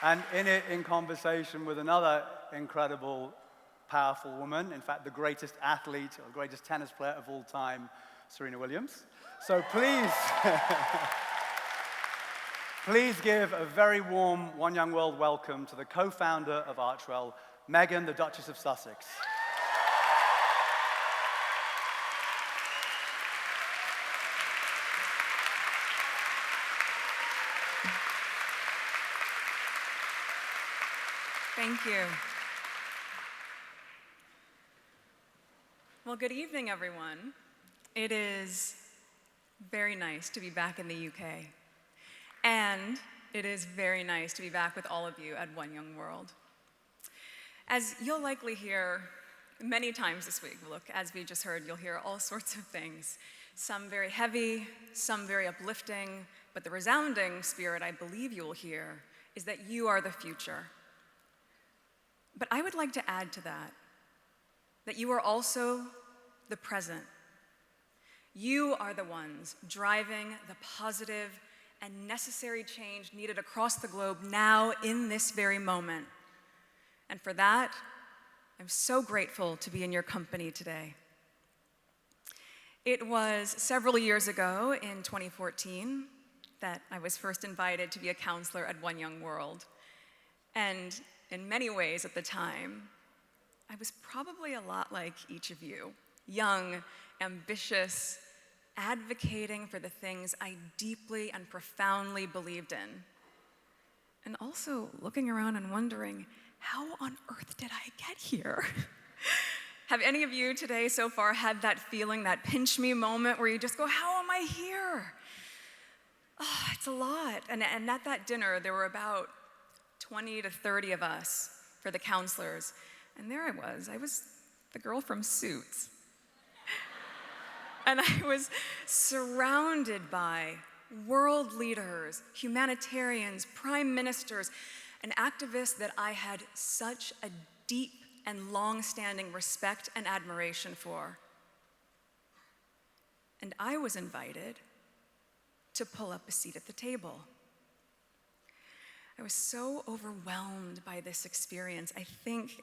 And in conversation with another incredible, powerful woman, in fact, the greatest athlete or greatest tennis player of all time, Serena Williams. So please, please give a very warm One Young World welcome to the co-founder of Archwell, Meghan, the Duchess of Sussex. Thank you. Well, good evening, everyone. It is very nice to be back in the UK. And it is very nice to be back with all of you at One Young World. As you'll likely hear many times this week, look, as we just heard, you'll hear all sorts of things. Some very heavy, some very uplifting, but the resounding spirit I believe you will hear is that you are the future. But I would like to add to that you are also the present. You are the ones driving the positive and necessary change needed across the globe now in this very moment. And for that, I'm so grateful to be in your company today. It was several years ago in 2014 that I was first invited to be a counselor at One Young World. And in many ways at the time, I was probably a lot like each of you, young, ambitious, advocating for the things I deeply and profoundly believed in. And also looking around and wondering, how on earth did I get here? Have any of you today so far had that feeling, that pinch me moment where you just go, how am I here? Oh, it's a lot. And at that dinner, there were about 20 to 30 of us for the counselors. And there I was the girl from Suits. And I was surrounded by world leaders, humanitarians, prime ministers, and activists that I had such a deep and long-standing respect and admiration for. And I was invited to pull up a seat at the table. I was so overwhelmed by this experience. I think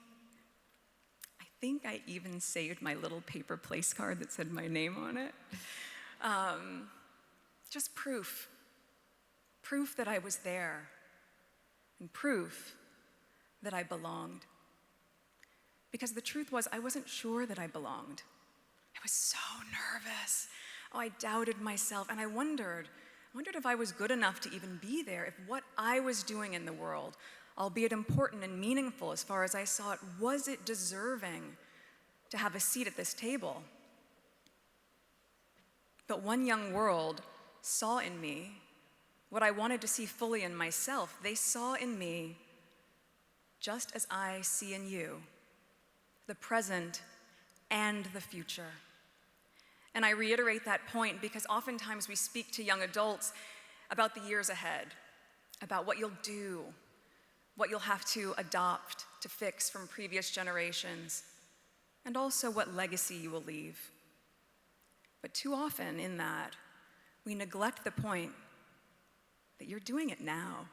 I even saved my little paper place card that said my name on it. Just proof that I was there, and proof that I belonged. Because the truth was, I wasn't sure that I belonged. I was so nervous. Oh, I doubted myself, and I wondered if I was good enough to even be there, if what I was doing in the world, albeit important and meaningful as far as I saw it, was it deserving to have a seat at this table? But One Young World saw in me what I wanted to see fully in myself. They saw in me, just as I see in you, the present and the future. And I reiterate that point because oftentimes we speak to young adults about the years ahead, about what you'll do, what you'll have to adopt to fix from previous generations, and also what legacy you will leave. But too often in that, we neglect the point that you're doing it now.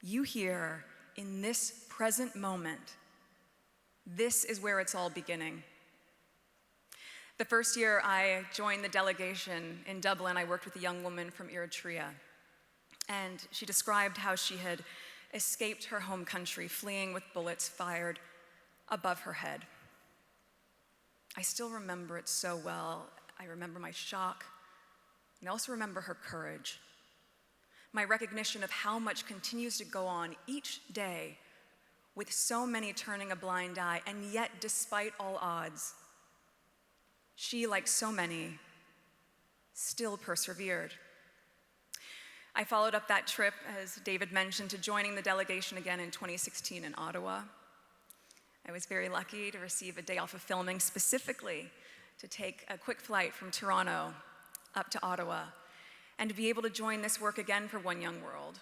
You here in this present moment, this is where it's all beginning. The first year I joined the delegation in Dublin, I worked with a young woman from Eritrea. And she described how she had escaped her home country, fleeing with bullets fired above her head. I still remember it so well. I remember my shock, and I also remember her courage. My recognition of how much continues to go on each day with so many turning a blind eye, and yet despite all odds, she, like so many, still persevered. I followed up that trip, as David mentioned, to joining the delegation again in 2016 in Ottawa. I was very lucky to receive a day off of filming specifically to take a quick flight from Toronto up to Ottawa and to be able to join this work again for One Young World,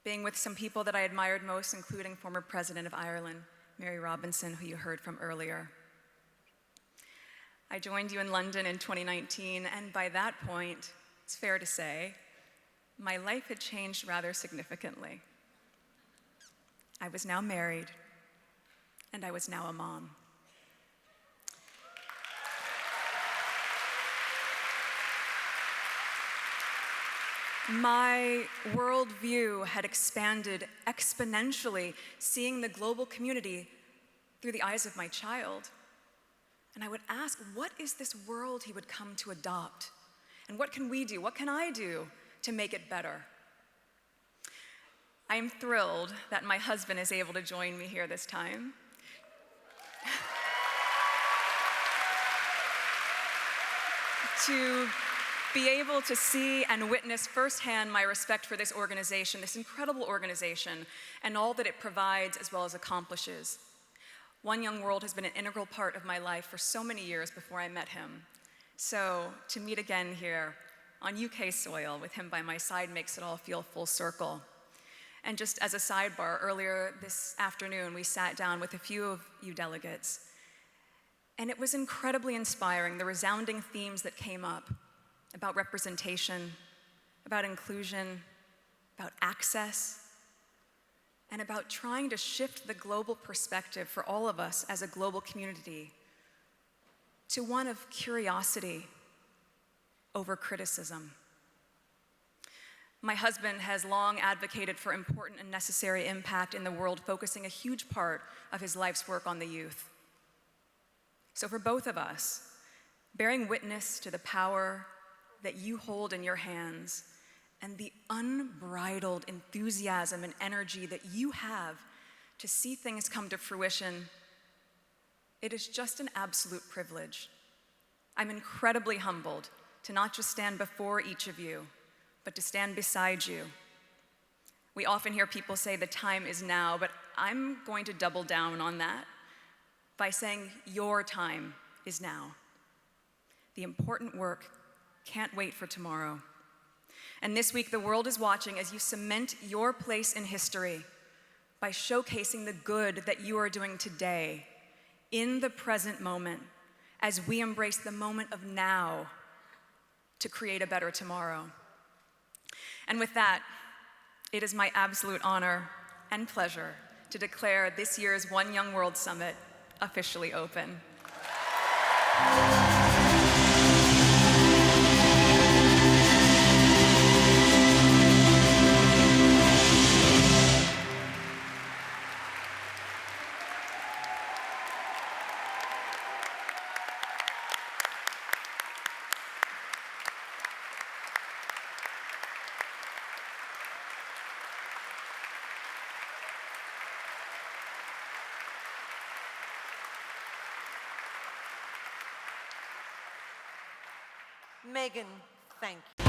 being with some people that I admired most, including former President of Ireland, Mary Robinson, who you heard from earlier. I joined you in London in 2019, and by that point, it's fair to say, my life had changed rather significantly. I was now married, and I was now a mom. My worldview had expanded exponentially, seeing the global community through the eyes of my child. And I would ask, what is this world he would come to adopt? And what can we do? What can I do to make it better? I am thrilled that my husband is able to join me here this time. To be able to see and witness firsthand my respect for this organization, this incredible organization, and all that it provides as well as accomplishes. One Young World has been an integral part of my life for so many years before I met him. So to meet again here on UK soil with him by my side makes it all feel full circle. And just as a sidebar, earlier this afternoon, we sat down with a few of you delegates, and it was incredibly inspiring, the resounding themes that came up about representation, about inclusion, about access, and about trying to shift the global perspective for all of us as a global community to one of curiosity over criticism. My husband has long advocated for important and necessary impact in the world, focusing a huge part of his life's work on the youth. So for both of us, bearing witness to the power that you hold in your hands and the unbridled enthusiasm and energy that you have to see things come to fruition, it is just an absolute privilege. I'm incredibly humbled to not just stand before each of you, but to stand beside you. We often hear people say the time is now, but I'm going to double down on that by saying your time is now. The important work can't wait for tomorrow. And this week, the world is watching as you cement your place in history by showcasing the good that you are doing today, in the present moment, as we embrace the moment of now to create a better tomorrow. And with that, it is my absolute honor and pleasure to declare this year's One Young World Summit officially open. Meghan, thank you.